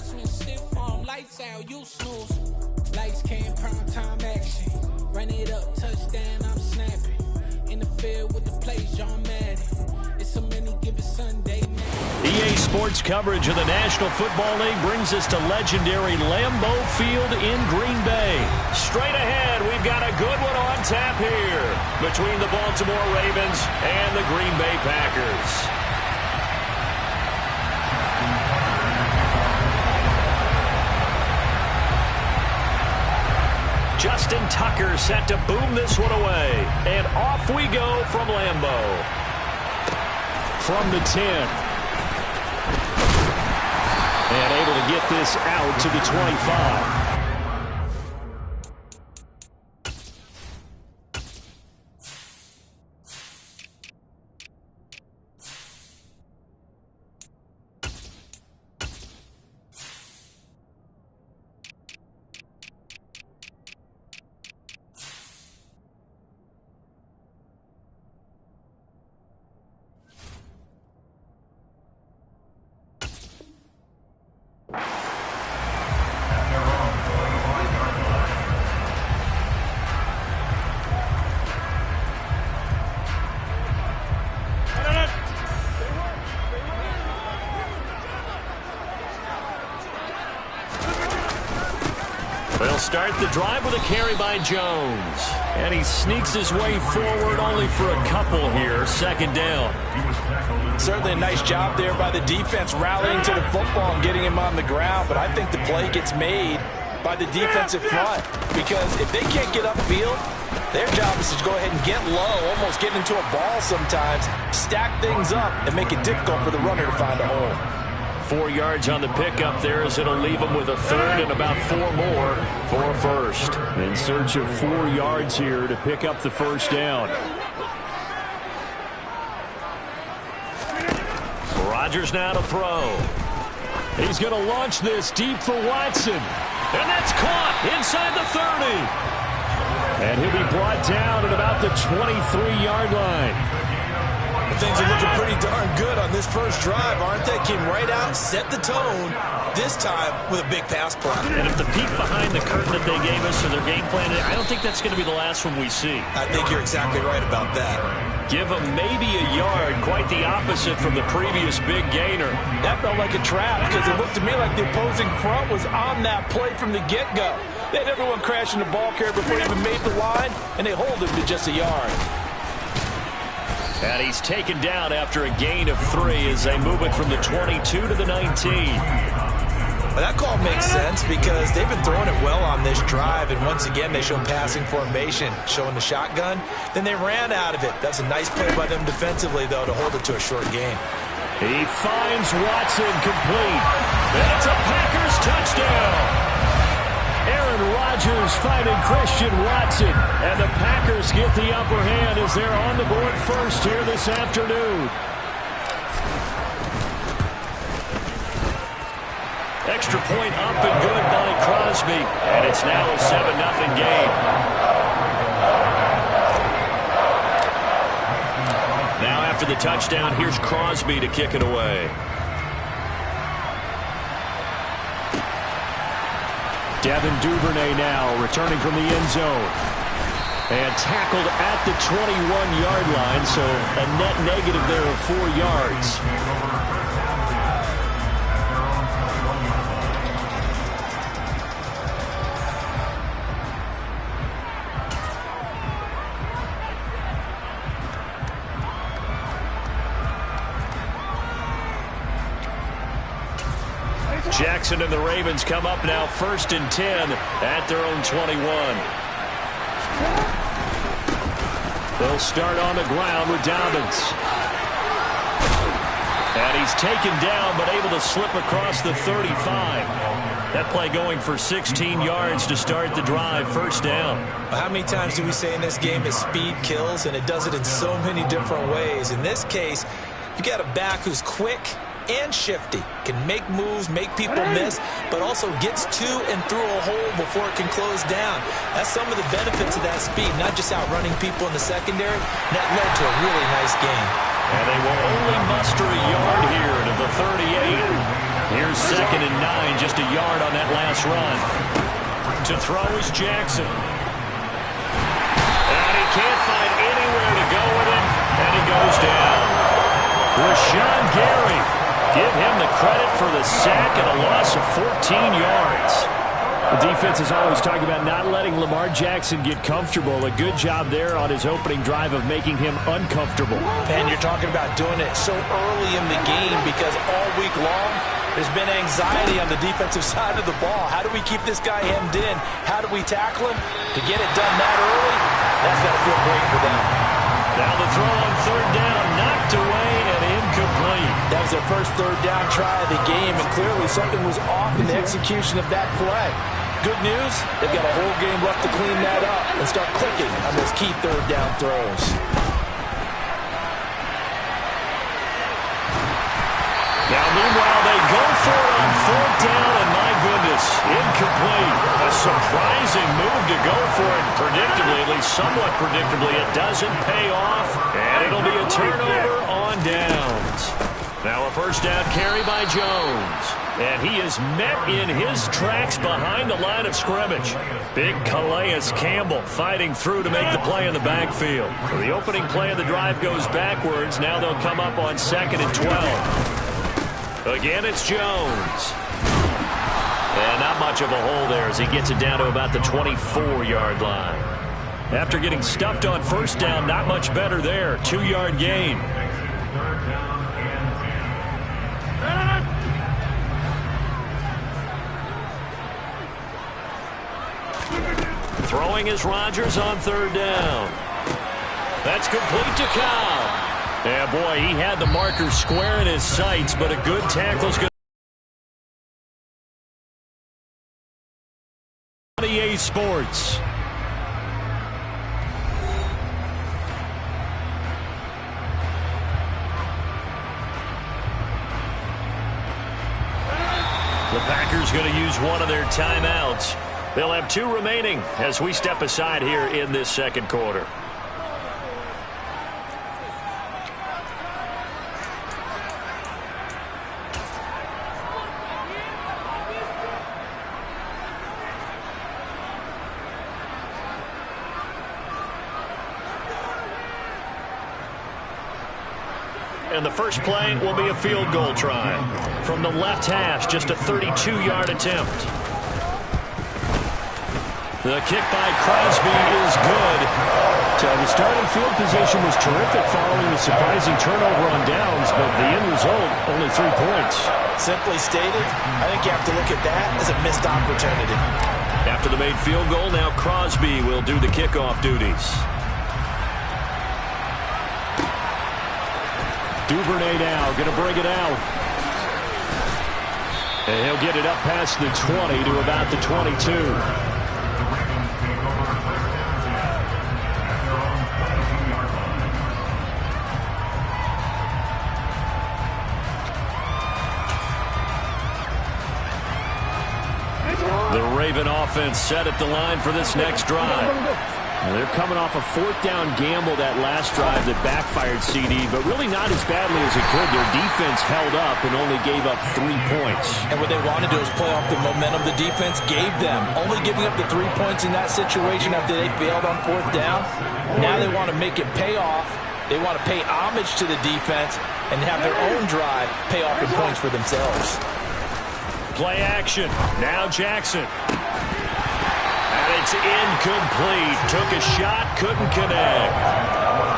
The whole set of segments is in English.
swing stiff on lights out, you snooze. Lights came, prime time action. Run it up, touchdown, I'm snapping. In the field with the plays, John Madden. It's so many given Sunday. EA Sports coverage of the National Football League brings us to legendary Lambeau Field in Green Bay. Straight ahead, we've got a good one on tap here between the Baltimore Ravens and the Green Bay Packers. Justin Tucker set to boom this one away. And off we go from Lambeau. From the 10. And able to get this out to the 25. They'll start the drive with a carry by Jones. And he sneaks his way forward only for a couple here. Second down. Certainly a nice job there by the defense rallying to the football and getting him on the ground. But I think the play gets made by the defensive front. Because if they can't get upfield, their job is to go ahead and get low, almost get into a ball sometimes, stack things up, and make it difficult for the runner to find a hole. 4 yards on the pickup there as it'll leave them with a third and about 4 more for first. In search of 4 yards here to pick up the first down. Rodgers now to throw. He's going to launch this deep for Watson. And that's caught inside the 30. And he'll be brought down at about the 23-yard line. Things are looking pretty darn good on this first drive, aren't they? Came right out, set the tone, this time with a big pass play. And if the peek behind the curtain that they gave us or their game plan, I don't think that's going to be the last one we see. I think you're exactly right about that. Give them maybe a yard, quite the opposite from the previous big gainer. That felt like a trap because it looked to me like the opposing front was on that play from the get-go. They had everyone crashing the ball carrier before he even made the line, and they hold him to just a yard. And he's taken down after a gain of 3 as they move it from the 22 to the 19. Well, that call makes sense because they've been throwing it well on this drive, and once again they show passing formation, showing the shotgun. Then they ran out of it. That's a nice play by them defensively, though, to hold it to a short game. He finds Watson complete. And it's a Packers touchdown. Aaron Rodgers finding Christian Watson. And the Packers get the upper hand as they're on the board first here this afternoon. Extra point up and good by Crosby. And it's now a 7-0 game. Now after the touchdown, here's Crosby to kick it away. Devin Duvernay now returning from the end zone. And tackled at the 21-yard line, so a net negative there of 4 yards. Jackson and the Ravens come up now 1st and 10 at their own 21. They'll start on the ground with Dobbins. And he's taken down but able to slip across the 35. That play going for 16 yards to start the drive, first down. How many times do we say in this game that speed kills, and it does it in so many different ways. In this case, you got a back who's quick and shifty, can make moves, make people miss, but also gets to and through a hole before it can close down. That's some of the benefits of that speed, not just outrunning people in the secondary. That led to a really nice game. And they will only muster a yard here to the 38. Here's 2nd and 9, just a yard on that last run. To throw is Jackson. And he can't find anywhere to go with it, and he goes down. Rashawn Gary, give him the credit for the sack and a loss of 14 yards. The defense is always talking about not letting Lamar Jackson get comfortable. A good job there on his opening drive of making him uncomfortable. And you're talking about doing it so early in the game because all week long there's been anxiety on the defensive side of the ball. How do we keep this guy hemmed in? How do we tackle him? To get it done that early, that's got to feel great for them. Now the throw on 3rd down, knocked away and incomplete. That was their first 3rd down try of the game, and clearly something was off in the execution of that play. Good news, they've got a whole game left to clean that up and start clicking on those key 3rd down throws. Now, meanwhile, they go for it on 4th down, and my goodness, incomplete. A surprising move to go for it. Predictably, at least somewhat predictably, it doesn't pay off, and it'll be a turnover on downs. Now a 1st down carry by Jones. And he is met in his tracks behind the line of scrimmage. Big Calais Campbell fighting through to make the play in the backfield. So the opening play of the drive goes backwards. Now they'll come up on 2nd and 12. Again, it's Jones. And not much of a hole there as he gets it down to about the 24-yard line. After getting stuffed on 1st down, not much better there. 2-yard gain. Throwing is Rodgers on 3rd down. That's complete to Cow. Yeah, boy, he had the marker square in his sights, but a good tackle's going to EA Sports. The Packers going to use one of their timeouts. They'll have 2 remaining as we step aside here in this 2nd quarter. And the first play will be a field goal try. From the left hash, just a 32-yard attempt. The kick by Crosby is good. So the starting field position was terrific following the surprising turnover on downs, but the end result, only 3 points. Simply stated, I think you have to look at that as a missed opportunity. After the made field goal, now Crosby will do the kickoff duties. Duvernay now going to bring it out. And he'll get it up past the 20 to about the 22. The Raven offense set at the line for this next drive. They're coming off a 4th down gamble that last drive that backfired CD, but really not as badly as it could. Their defense held up and only gave up 3 points. And what they wanted to do is play off the momentum the defense gave them. Only giving up the 3 points in that situation after they failed on 4th down. Now they want to make it pay off. They want to pay homage to the defense and have their own drive pay off in points for themselves. Play action. Now Jackson. And it's incomplete. Took a shot, couldn't connect.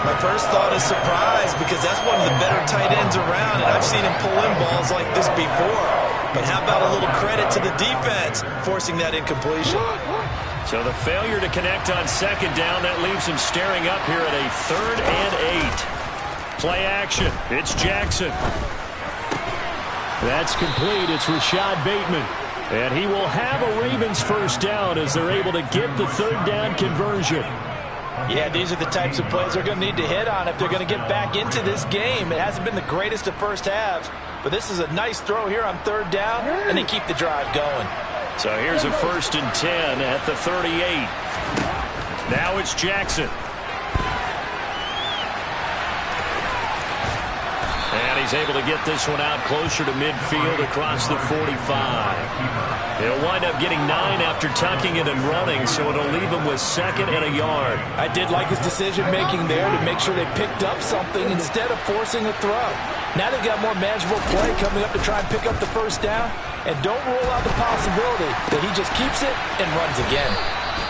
My first thought is surprise because that's one of the better tight ends around, and I've seen him pull in balls like this before. But how about a little credit to the defense forcing that incompletion? So the failure to connect on 2nd down, that leaves him staring up here at a 3rd and 8. Play action. It's Jackson. That's complete. It's Rashad Bateman. And he will have a Ravens 1st down as they're able to get the 3rd down conversion. Yeah, these are the types of plays they're going to need to hit on if they're going to get back into this game. It hasn't been the greatest of first halves, but this is a nice throw here on 3rd down, and they keep the drive going. So here's a 1st and 10 at the 38. Now it's Jackson. And he's he's able to get this one out closer to midfield across the 45. He'll wind up getting 9 after tucking it and running, so it'll leave him with 2nd and a yard. I did like his decision-making there to make sure they picked up something instead of forcing a throw. Now they've got more manageable play coming up to try and pick up the first down, and don't rule out the possibility that he just keeps it and runs again.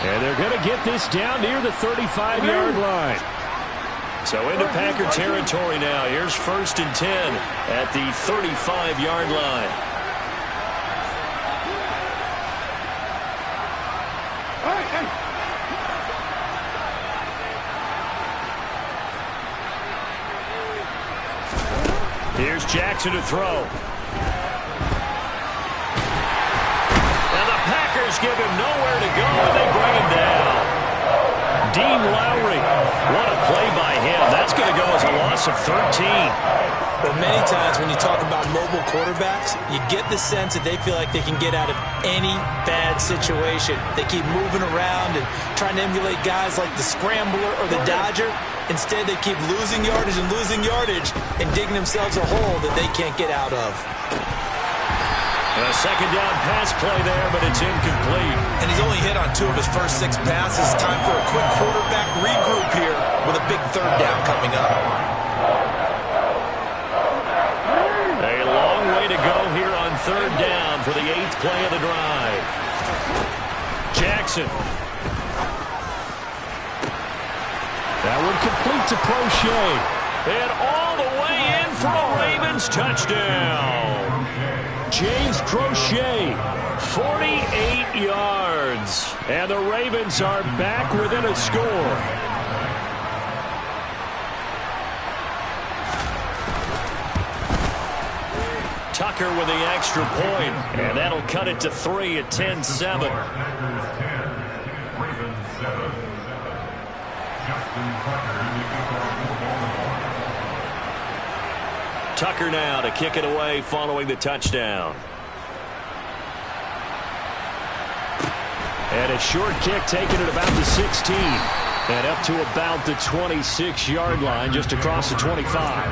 And they're going to get this down near the 35-yard line. So into Packer territory now. Here's 1st and 10 at the 35-yard line. Here's Jackson to throw. And the Packers give him nowhere to go, and they bring him down. Dean Lowry, what a play by him. That's going to go as a loss of 13. Well, many times when you talk about mobile quarterbacks, you get the sense that they feel like they can get out of any bad situation. They keep moving around and trying to emulate guys like the Scrambler or the Dodger. Instead, they keep losing yardage and digging themselves a hole that they can't get out of. A 2nd down pass play there, but it's incomplete. And he's only hit on 2 of his first 6 passes. Time for a quick quarterback regroup here with a big 3rd down coming up. A long way to go here on 3rd down for the 8th play of the drive. Jackson. That one complete to Prochet. And all the way in for a Ravens touchdown. James Prochet, 48 yards. And the Ravens are back within a score. Tucker with the extra point, and that'll cut it to 3 at 10-7. Tucker now to kick it away following the touchdown. And a short kick taken at about the 16. And up to about the 26-yard line, just across the 25.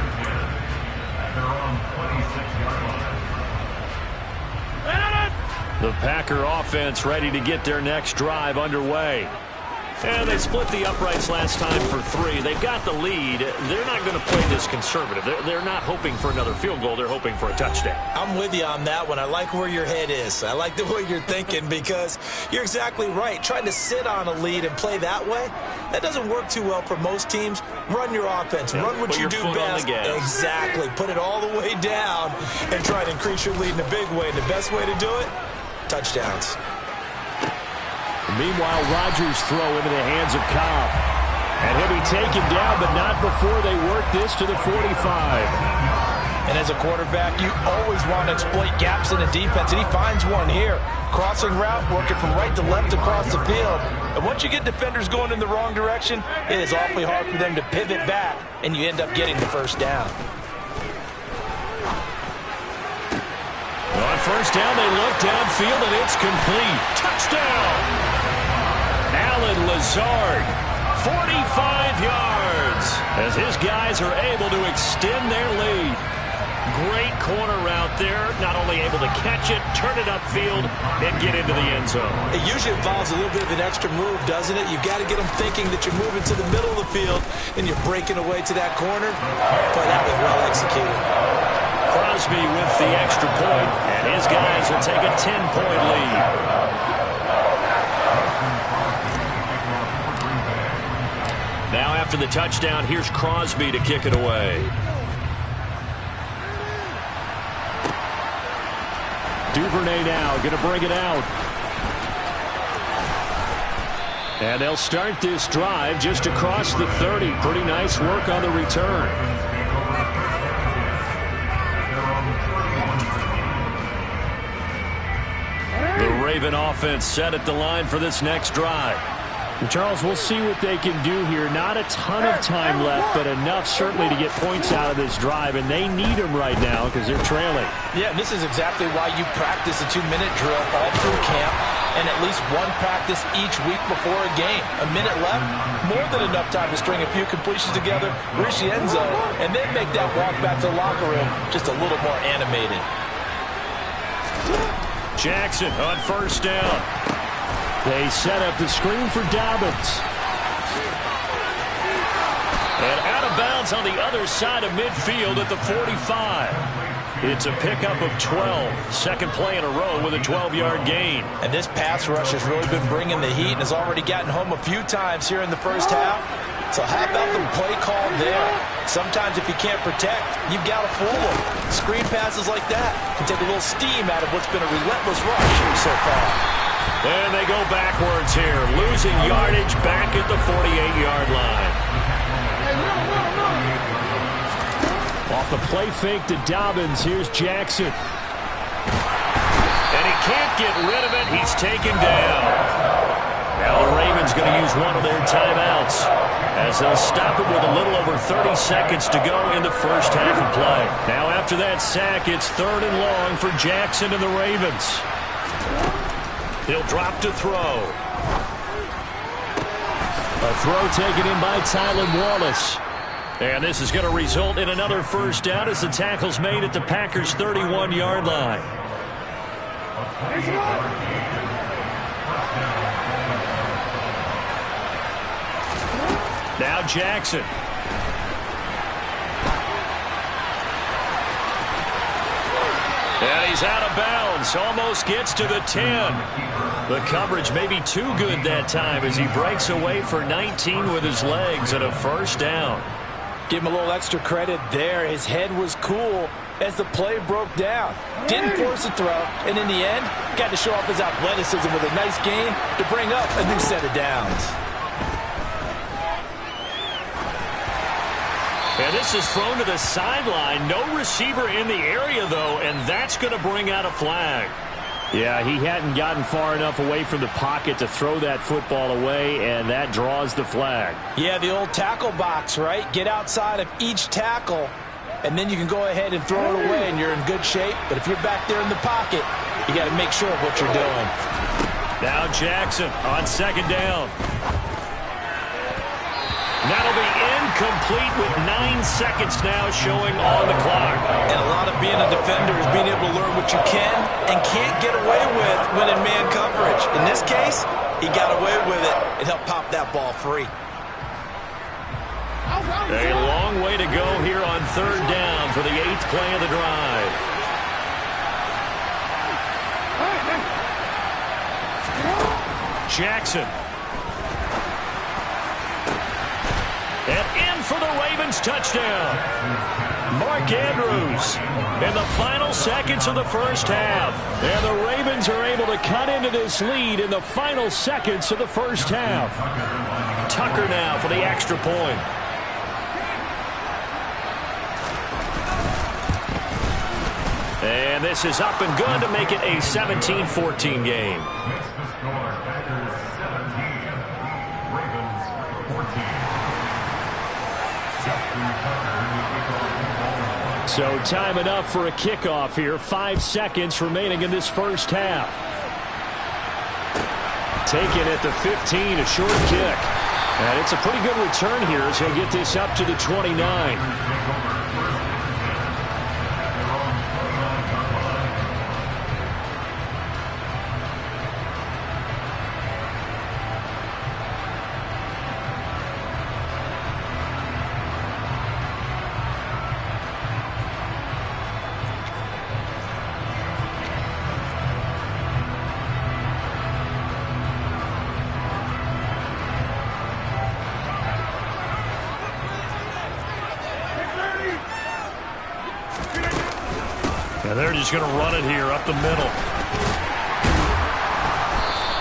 The Packer offense ready to get their next drive underway. And they split the uprights last time for 3. They've got the lead. They're not going to play this conservative. They're not hoping for another field goal. They're hoping for a touchdown. I'm with you on that one. I like where your head is. I like the way you're thinking because you're exactly right. Trying to sit on a lead and play that way, that doesn't work too well for most teams. Run your offense. Yeah, run what you do best. Exactly. Put it all the way down and try to increase your lead in a big way. And the best way to do it, touchdowns. Meanwhile, Rodgers throw into the hands of Cobb. And he'll be taken down, but not before they work this to the 45. And as a quarterback, you always want to exploit gaps in the defense, and he finds one here. Crossing route, working from right to left across the field. And once you get defenders going in the wrong direction, it is awfully hard for them to pivot back, and you end up getting the first down. On 1st down, they look downfield, and it's complete. Touchdown! Allen Lazard, 45 yards, as his guys are able to extend their lead. Great corner route there, not only able to catch it, turn it upfield, and get into the end zone. It usually involves a little bit of an extra move, doesn't it? You've got to get them thinking that you're moving to the middle of the field, and you're breaking away to that corner. But that was well executed. Crosby with the extra point, and his guys will take a 10-point lead. Now after the touchdown, here's Crosby to kick it away. Duvernay now going to bring it out. And they'll start this drive just across the 30. Pretty nice work on the return. The Raven offense set at the line for this next drive. Charles, we'll see what they can do here. Not a ton of time left, but enough certainly to get points out of this drive, and they need them right now because they're trailing. Yeah, and this is exactly why you practice a 2-minute drill all through camp and at least one practice each week before a game. A minute left, more than enough time to string a few completions together, reach the end zone, and then make that walk back to the locker room just a little more animated. Jackson on first down. They set up the screen for Dobbins. And out of bounds on the other side of midfield at the 45. It's a pickup of 12. Second play in a row with a 12-yard gain. And this pass rush has really been bringing the heat and has already gotten home a few times here in the first half. So how about the play call there? Sometimes if you can't protect, you've got to fool them. Screen passes like that can take a little steam out of what's been a relentless rush so far. And they go backwards here, losing yardage back at the 48-yard line. Off the play fake to Dobbins, here's Jackson. And he can't get rid of it. He's taken down. Now the Ravens going to use one of their timeouts as they'll stop it with a little over 30 seconds to go in the first half of play. Now after that sack, it's 3rd and long for Jackson and the Ravens. He'll drop to throw. A throw taken in by Tylan Wallace. And this is going to result in another first down as the tackle's made at the Packers' 31-yard line. Now Jackson. And he's out of bounds. Almost gets to the 10. The coverage may be too good that time as he breaks away for 19 with his legs and a first down. Give him a little extra credit there. His head was cool as the play broke down. Didn't force a throw, and in the end, got to show off his athleticism with a nice gain to bring up a new set of downs. And this is thrown to the sideline. No receiver in the area, though, and that's going to bring out a flag. Yeah, he hadn't gotten far enough away from the pocket to throw that football away, and that draws the flag. Yeah, the old tackle box, right? Get outside of each tackle, and then you can go ahead and throw it away, and you're in good shape. But if you're back there in the pocket, you got to make sure of what you're doing. Now Jackson on second down. That'll be incomplete with 9 seconds now showing on the clock. And a lot of being a defender is being able to learn what you can and can't get away with when in man coverage. In this case, he got away with it and helped pop that ball free. A long way to go here on 3rd down for the 8th play of the drive. Jackson. And in for the Ravens touchdown. Mark Andrews in the final seconds of the first half. And the Ravens are able to cut into this lead in the final seconds of the first half. Tucker now for the extra point. And this is up and good to make it a 17-14 game. So time enough for a kickoff here. 5 seconds remaining in this first half. Taken at the 15, a short kick. And it's a pretty good return here as he'll get this up to the 29. And they're just going to run it here up the middle.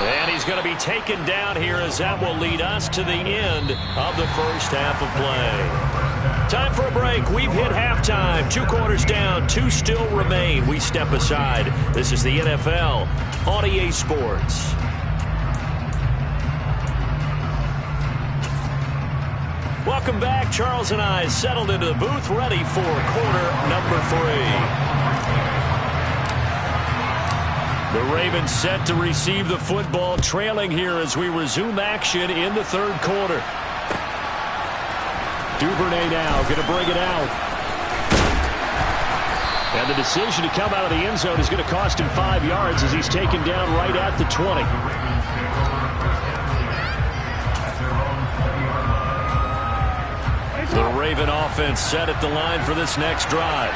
And he's going to be taken down here as that will lead us to the end of the first half of play. Time for a break. We've hit halftime. 2 quarters down, 2 still remain. We step aside. This is the NFL on EA Sports. Welcome back. Charles and I settled into the booth, ready for quarter number 3. The Ravens set to receive the football, trailing here as we resume action in the third quarter. Duvernay now going to bring it out. And the decision to come out of the end zone is going to cost him 5 yards as he's taken down right at the 20. The Raven offense set at the line for this next drive.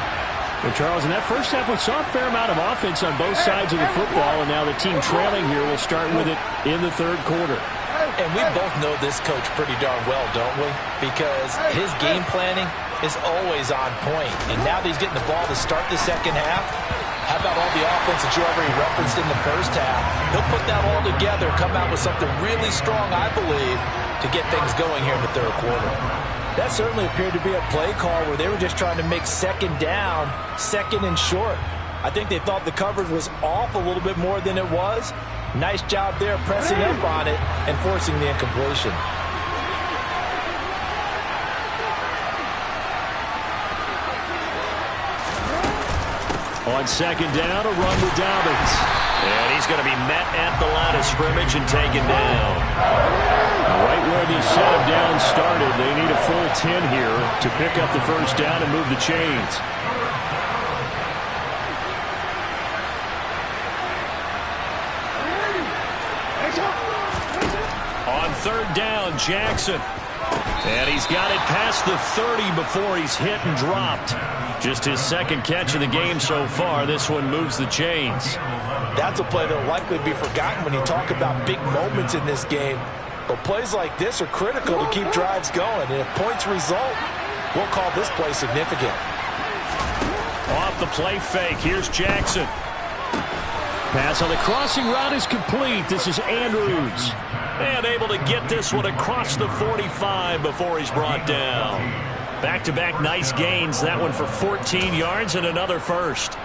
Well, Charles, in that first half, we saw a fair amount of offense on both sides of the football, and now the team trailing here will start with it in the third quarter. And we both know this coach pretty darn well, don't we? Because his game planning is always on point. And now that he's getting the ball to start the second half, how about all the offense that you already referenced in the first half? He'll put that all together, come out with something really strong, I believe, to get things going here in the third quarter. That certainly appeared to be a play call where they were just trying to make second down, second and short. I think they thought the coverage was off a little bit more than it was. Nice job there pressing up on it and forcing the incompletion. On second down, a run with Dobbins. And he's going to be met at the line of scrimmage and taken down. Right where the set of downs started, they need a full 10 here to pick up the first down and move the chains. On third down, Jackson. And he's got it past the 30 before he's hit and dropped. Just his second catch of the game so far. This one moves the chains. That's a play that will likely be forgotten when you talk about big moments in this game. But plays like this are critical to keep drives going. And if points result, we'll call this play significant. Off the play fake, here's Jackson. Pass on the crossing route is complete. This is Andrews. And able to get this one across the 45 before he's brought down. Back-to-back nice gains. That one for 14 yards and another first.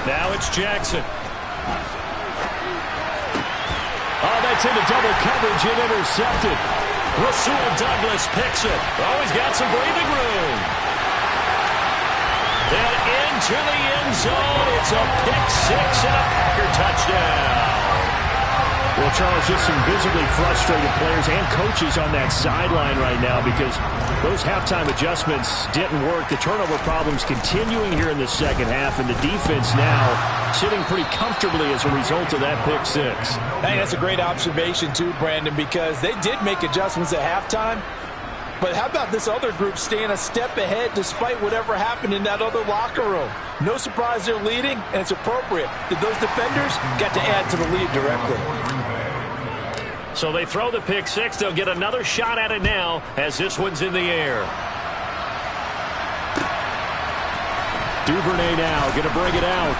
Now it's Jackson. Oh, that's into double coverage and intercepted. Rasul Douglas picks it. Oh, he's got some breathing room. And into the end zone. It's a pick six and a Packer touchdown. Well, Charles, just some visibly frustrated players and coaches on that sideline right now because those halftime adjustments didn't work. The turnover problems continuing here in the second half, and the defense now sitting pretty comfortably as a result of that pick six. I think that's a great observation too, Brandon, because they did make adjustments at halftime. But how about this other group staying a step ahead despite whatever happened in that other locker room? No surprise they're leading, and it's appropriate that those defenders got to add to the lead directly. So they throw the pick six. They'll get another shot at it now as this one's in the air. Duvernay now going to bring it out.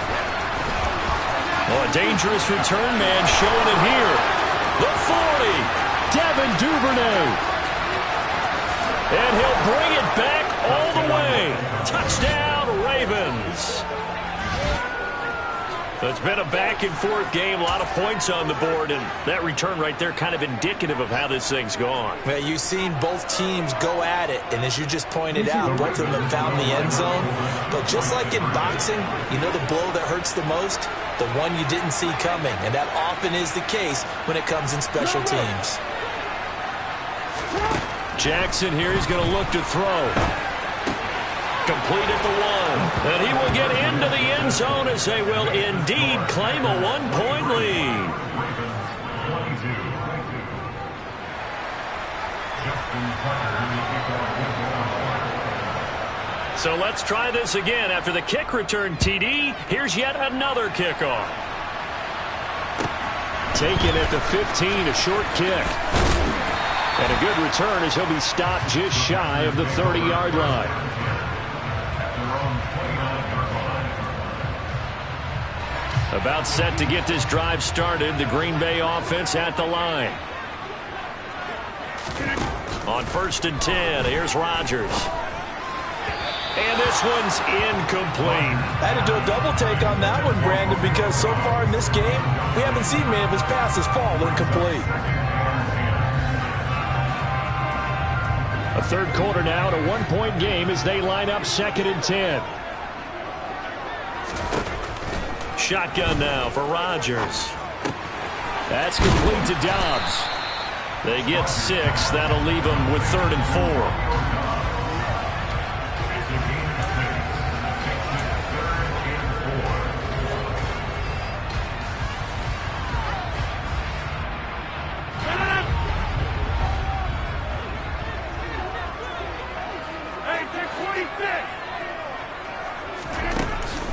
Oh, a dangerous return man showing it here. The 40, Devin Duvernay. And he'll bring it back all the way. Touchdown, Ravens. It's been a back-and-forth game, a lot of points on the board, and that return right there kind of indicative of how this thing's gone. Well, you've seen both teams go at it, and as you just pointed out, both of them found the end zone. But just like in boxing, you know the blow that hurts the most? The one you didn't see coming, and that often is the case when it comes in special teams. Jackson here, he's going to look to throw. Complete at the one. And he will get into the end zone as they will indeed claim a one-point lead. So let's try this again. After the kick return TD, here's yet another kickoff. Taken at the 15, a short kick. And a good return as he'll be stopped just shy of the 30-yard line. About set to get this drive started. The Green Bay offense at the line. On 1st and 10, here's Rodgers. And this one's incomplete. I had to do a double take on that one, Brandon, because so far in this game, we haven't seen many of his passes fall incomplete. A third quarter now and a one-point game as they line up 2nd and 10. Shotgun now for Rodgers. That's complete to Dobbs. They get 6. That'll leave them with 3rd and 4.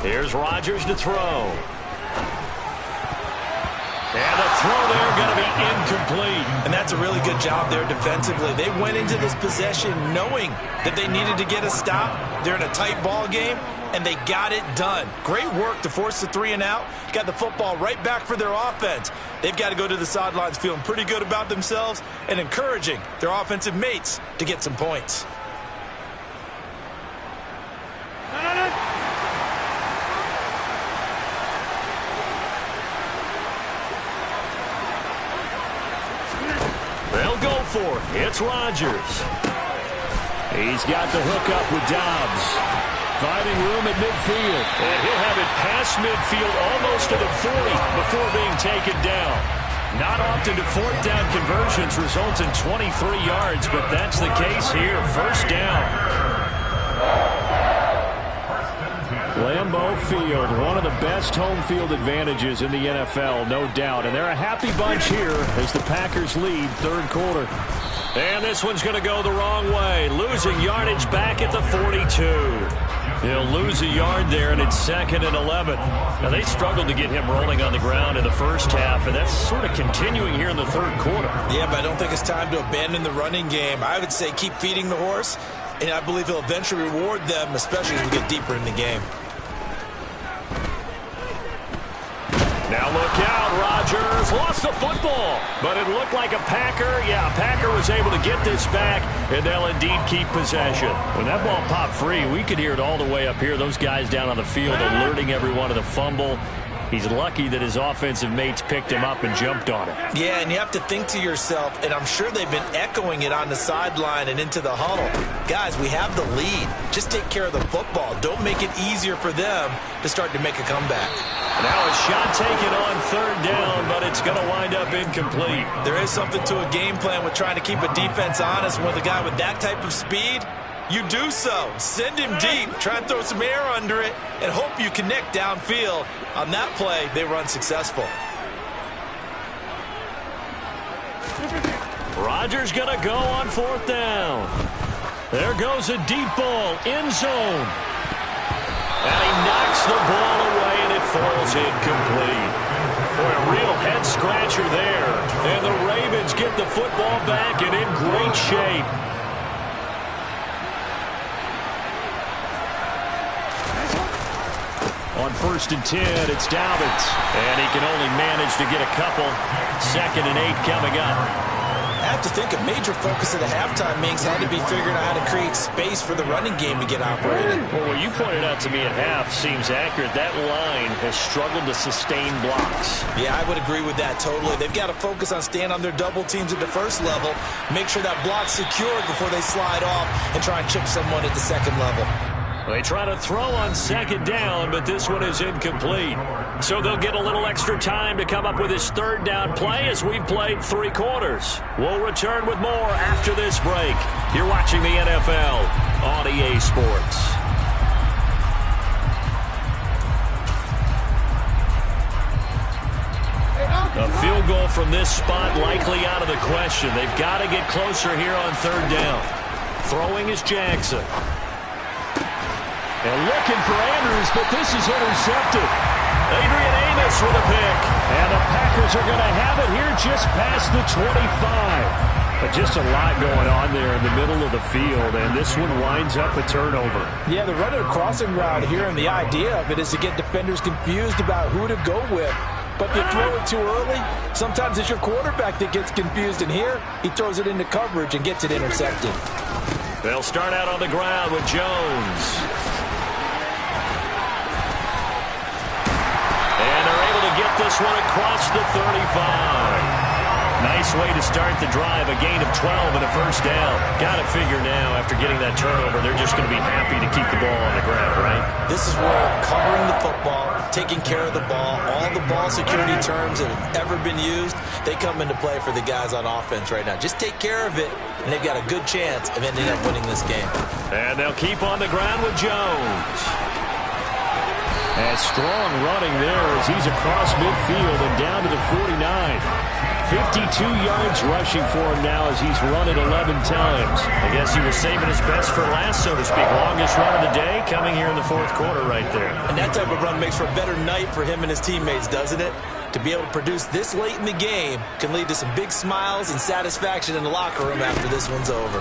Here's Rodgers to throw. And the throw there going to be incomplete. And that's a really good job there defensively. They went into this possession knowing that they needed to get a stop. They're in a tight ball game, and they got it done. Great work to force the 3 and out. Got the football right back for their offense. They've got to go to the sidelines feeling pretty good about themselves and encouraging their offensive mates to get some points. They'll go for it. It's Rodgers. He's got the hook up with Dobbs. Finding room at midfield. And he'll have it past midfield almost to the 40 before being taken down. Not often do 4th down conversions result in 23 yards, but that's the case here. 1st down. Lambeau Field, one of the best home field advantages in the NFL, no doubt. And they're a happy bunch here as the Packers lead 3rd quarter. And this one's going to go the wrong way. Losing yardage back at the 42. He'll lose a yard there, and it's 2nd and 11. Now, they struggled to get him rolling on the ground in the first half, and that's sort of continuing here in the 3rd quarter. Yeah, but I don't think it's time to abandon the running game. I would say keep feeding the horse, and I believe he'll eventually reward them, especially as we get deeper in the game. Now look out, Rodgers lost the football, but it looked like a Packer. Yeah, Packer was able to get this back, and they'll indeed keep possession. When that ball popped free, we could hear it all the way up here. Those guys down on the field alerting everyone of the fumble. He's lucky that his offensive mates picked him up and jumped on it. Yeah, and you have to think to yourself, and I'm sure they've been echoing it on the sideline and into the huddle. Guys, we have the lead. Just take care of the football. Don't make it easier for them to start to make a comeback. Now a shot taken on 3rd down, but it's going to wind up incomplete. There is something to a game plan with trying to keep a defense honest. With a guy with that type of speed, you do so. Send him deep, try and throw some air under it, and hope you connect downfield. On that play, they were unsuccessful. Rodgers going to go on 4th down. There goes a deep ball, end zone. And he knocks the ball away, and it falls incomplete. Boy, a real head-scratcher there. And the Ravens get the football back and in great shape. On 1st and 10, it's Dobbins. And he can only manage to get a couple. 2nd and 8 coming up. I have to think a major focus of the halftime meetings had to be figuring out how to create space for the running game to get operated. Well, what you pointed out to me at half seems accurate. That line has struggled to sustain blocks. Yeah, I would agree with that totally. They've got to focus on staying on their double teams at the first level, make sure that block's secured before they slide off and try and chip someone at the 2nd level. They try to throw on 2nd down, but this one is incomplete. So they'll get a little extra time to come up with his 3rd down play as we've played 3 quarters. We'll return with more after this break. You're watching the NFL on EA Sports. A field goal from this spot likely out of the question. They've got to get closer here on 3rd down. Throwing is Jackson. And looking for Andrews, but this is intercepted. Adrian Amos with a pick. And the Packers are going to have it here just past the 25. But just a lot going on there in the middle of the field, and this one winds up a turnover. Yeah, they're running a crossing route here, and the idea of it is to get defenders confused about who to go with. But if you throw it too early, sometimes it's your quarterback that gets confused, and here he throws it into coverage and gets it intercepted. They'll start out on the ground with Jones. And they're able to get this one across the 35. Nice way to start the drive. A gain of 12 and a first down. Got to figure now, after getting that turnover, they're just going to be happy to keep the ball on the ground, right? This is where covering the football, taking care of the ball, all the ball security terms that have ever been used, they come into play for the guys on offense right now. Just take care of it, and they've got a good chance of ending up winning this game. And they'll keep on the ground with Jones. And strong running there as he's across midfield and down to the 49. 52 yards rushing for him now as he's run it 11 times. I guess he was saving his best for last, so to speak. Longest run of the day coming here in the fourth quarter right there. And that type of run makes for a better night for him and his teammates, doesn't it? To be able to produce this late in the game can lead to some big smiles and satisfaction in the locker room after this one's over.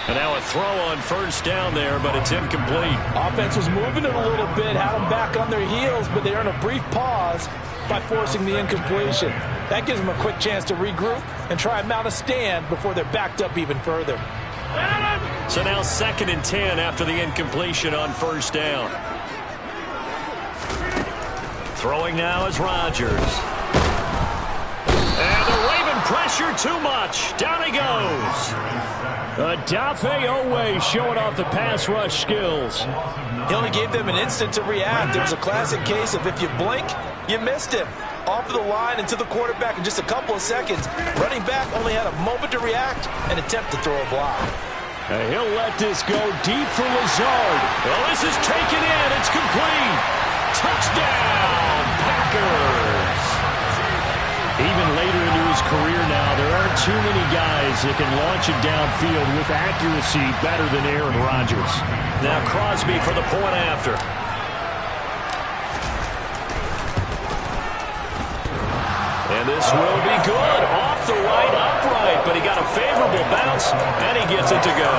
And now a throw on first down there, but it's incomplete. Offense was moving it a little bit, had them back on their heels, but they earned a brief pause by forcing the incompletion. That gives them a quick chance to regroup and try and mount a stand before they're backed up even further. So now 2nd and 10 after the incompletion on first down. Throwing now is Rodgers. And the Raven pressure too much. Down he goes. Odafe Oweh showing off the pass rush skills. He only gave them an instant to react. It was a classic case of if you blink, you missed him. Off of the line and to the quarterback in just a couple of seconds. Running back only had a moment to react and attempt to throw a block. And he'll let this go deep for Lazard. Well, this is taken in. It's complete. Touchdown, Packers. Even later into his career now, there aren't too many guys that can launch it downfield with accuracy better than Aaron Rodgers. Now Crosby for the point after. And this will be good. Off the right upright, but he got a favorable bounce, and he gets it to go.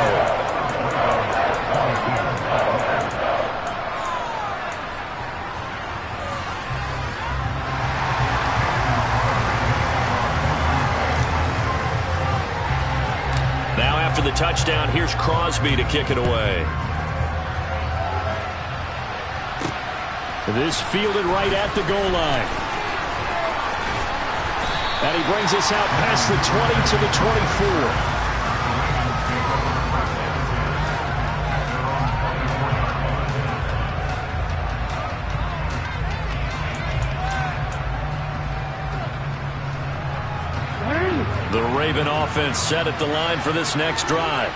Now after the touchdown, here's Crosby to kick it away. This fielded right at the goal line. And he brings us out past the 20 to the 24. The Raven offense set at the line for this next drive.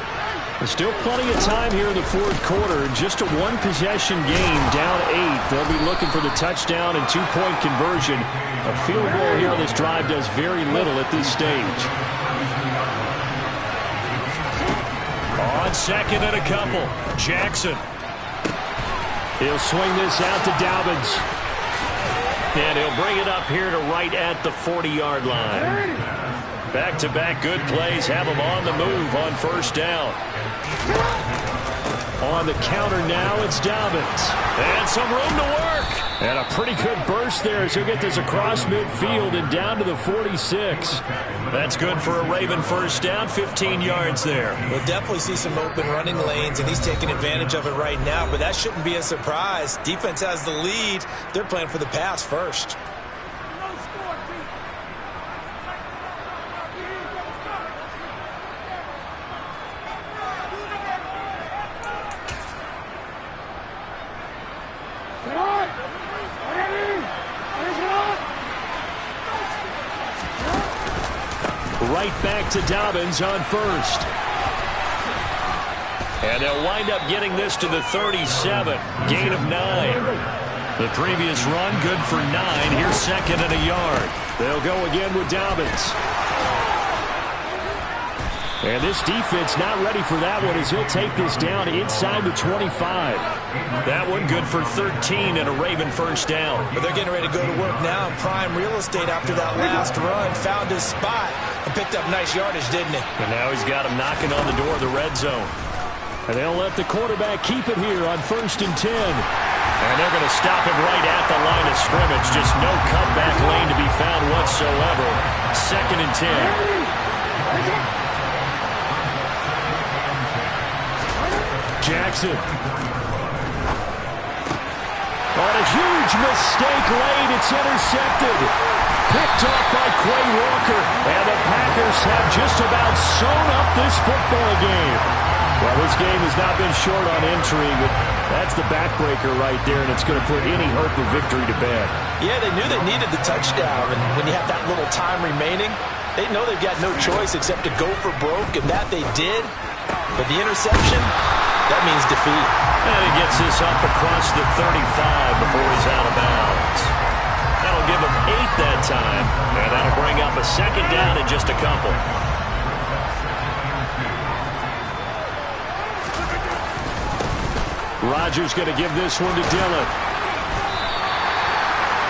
There's still plenty of time here in the fourth quarter. Just a one-possession game, down 8. They'll be looking for the touchdown and two-point conversion. A field goal here on this drive does very little at this stage. On second and a couple, Jackson. He'll swing this out to Dobbins. And he'll bring it up here to right at the 40-yard line. Back-to-back good plays have him on the move on first down. On the counter now, it's Dobbins. And some room to work. And a pretty good burst there as he'll get this across midfield and down to the 46. That's good for a Raven first down, 15 yards there. We'll definitely see some open running lanes, and he's taking advantage of it right now, but that shouldn't be a surprise. Defense has the lead. They're playing for the pass first. Right back to Dobbins on first. And they'll wind up getting this to the 37. Gain of 9. The previous run, good for 9. Here's second and a yard. They'll go again with Dobbins. And this defense not ready for that one as he'll take this down inside the 25. That one good for 13 and a Raven first down. But they're getting ready to go to work now in prime real estate after that last run. Found his spot and picked up nice yardage, didn't he? And now he's got him knocking on the door of the red zone. And they'll let the quarterback keep it here on 1st and 10. And they're going to stop him right at the line of scrimmage. Just no cutback lane to be found whatsoever. 2nd and 10. Jackson. On a huge mistake late, it's intercepted. Picked off by Quay Walker. And the Packers have just about sewn up this football game. Well, this game has not been short on intrigue, but that's the backbreaker right there, and it's going to put any hope of victory to bed. Yeah, they knew they needed the touchdown, and when you have that little time remaining, they know they've got no choice except to go for broke, and that they did. But the interception, that means defeat. And he gets this up across the 35 before he's out of bounds. That'll give him 8 that time, and that'll bring up a second down in just a couple. Rodgers going to give this one to Dillon.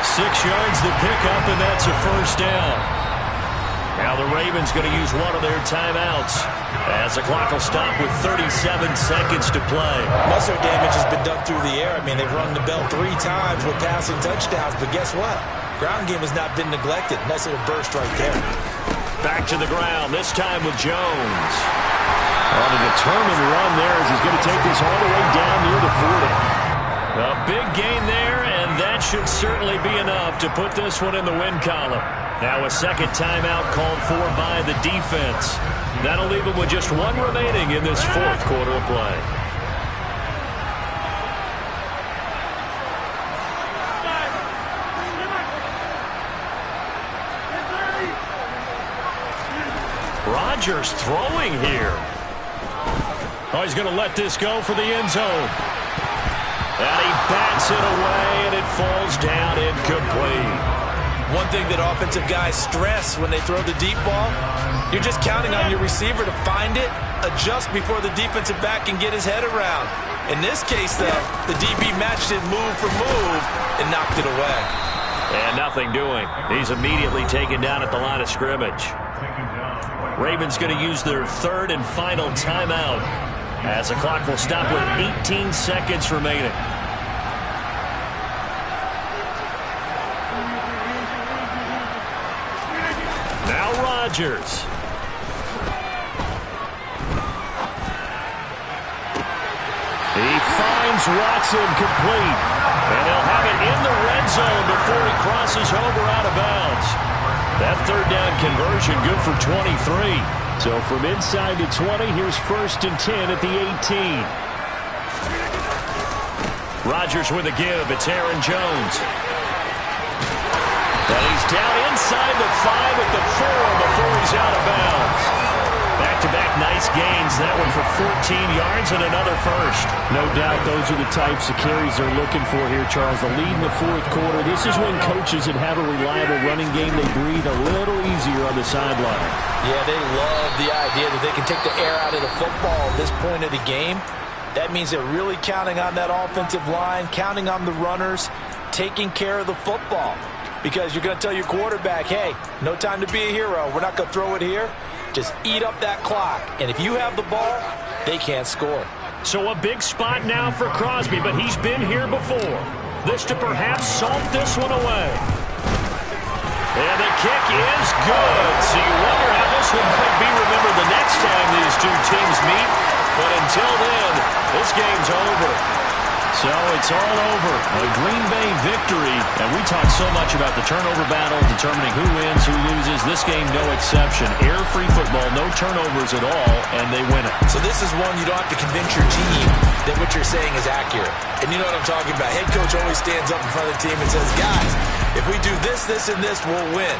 6 yards the pickup, and that's a first down. Now the Ravens going to use one of their timeouts as the clock will stop with 37 seconds to play. Muscle damage has been done through the air. I mean, they've rung the bell 3 times with passing touchdowns, but guess what? Ground game has not been neglected. Nice little burst right there. Back to the ground, this time with Jones. On a determined run there as he's going to take this all the way down near the 40. A big gain there, and that should certainly be enough to put this one in the win column. Now a second timeout called for by the defense. That'll leave them with just 1 remaining in this 4th quarter of play. Rodgers throwing here. Oh, he's going to let this go for the end zone. And he bats it away, and it falls down incomplete. One thing that offensive guys stress when they throw the deep ball, you're just counting on your receiver to find it, adjust before the defensive back can get his head around. In this case, though, the DB matched it move for move and knocked it away. And nothing doing. He's immediately taken down at the line of scrimmage. Ravens going to use their 3rd and final timeout as the clock will stop with 18 seconds remaining. Now Rodgers. He finds Watson complete. And he'll have it in the red zone before he crosses over out of bounds. That 3rd down conversion good for 23. So from inside the 20, here's 1st and 10 at the 18. Rodgers with a give. It's Aaron Jones. And he's down inside the 5 at the 4 before he's out of bounds. Back-to-back nice gains. That one for 14 yards and another first. No doubt those are the types of carries they're looking for here, Charles. The lead in the 4th quarter. This is when coaches that have a reliable running game, they breathe a little easier on the sideline. Yeah, they love the idea that they can take the air out of the football at this point of the game. That means they're really counting on that offensive line, counting on the runners, taking care of the football. Because you're going to tell your quarterback, hey, no time to be a hero. We're not going to throw it here. Just eat up that clock. And if you have the ball, they can't score. So a big spot now for Crosby, but he's been here before. This to perhaps salt this one away. And the kick is good. So you wonder how this one might be remembered the next time these two teams meet. But until then, this game's over. So it's all over. A Green Bay victory. And we talked so much about the turnover battle, determining who wins, who loses. This game, no exception. Air-free football, no turnovers at all, and they win it. So this is one you don't have to convince your team that what you're saying is accurate. And you know what I'm talking about. Head coach always stands up in front of the team and says, guys, if we do this, this, and this, we'll win.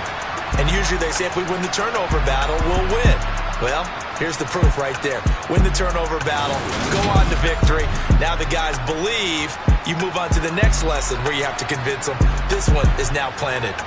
And usually they say if we win the turnover battle, we'll win. Well, here's the proof right there. Win the turnover battle, go on to victory. Now the guys believe. You move on to the next lesson where you have to convince them. This one is now planted.